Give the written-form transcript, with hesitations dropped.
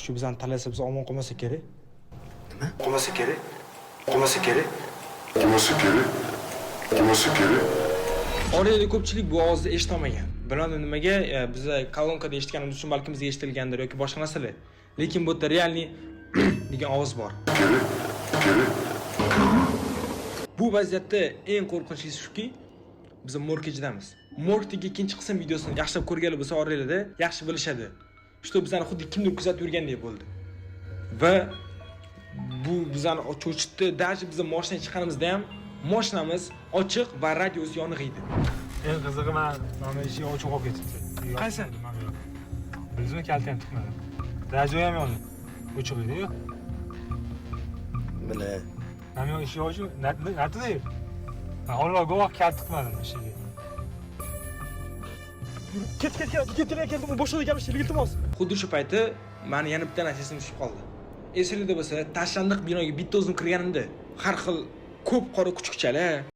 Shu bizani talasa biz omon qolmasa kerak. Nima? Qolmasa kerak. Qolmasa kerak. Qilmasa kerak. Orada ko'pchilik bu ovozni eshitmagan. Bilmadim nimaga, biz kolonkada eshitganimiz uchun balki bizga eshitilgandir yoki boshqa narsalar. Lekin bu yerda realniy degan ovoz bor. Bu vaziyatda eng qo'rqinchlisi shuki, biz morgejidamiz. Morgdagi ikkinchi qism videosini yaxshilab ko'rganlar bo'lsa, oranglarda yaxshi bilishadi. Shu bizani xuddi kimdir kuzatib yurgandek bo'ldi. Va bu bizani cho'chitdi. Даже biz mashinaga chiqqanimizda ham mashinamiz ochiq va radiosi yoniq edi. Eng qizig'i mana eshik ochiq qolib ketibdi. Qaysi? Bizmi kalta ham tiqmadi. Radio ham yoniq. Ochiq edi-yu. Mana Mana eshik ochiq. Natida. Allah guvoh kalta tiqmadim eshigiga. Ket, bu boshqa gapirishga iltimos. Xuddi shu payti meni yana bitta narsa esimga tushib qoldi. Esingizda bo'lsa, tashlandiq binoga bitta o'zim kirganimda har xil ko'p qora kuchukchalar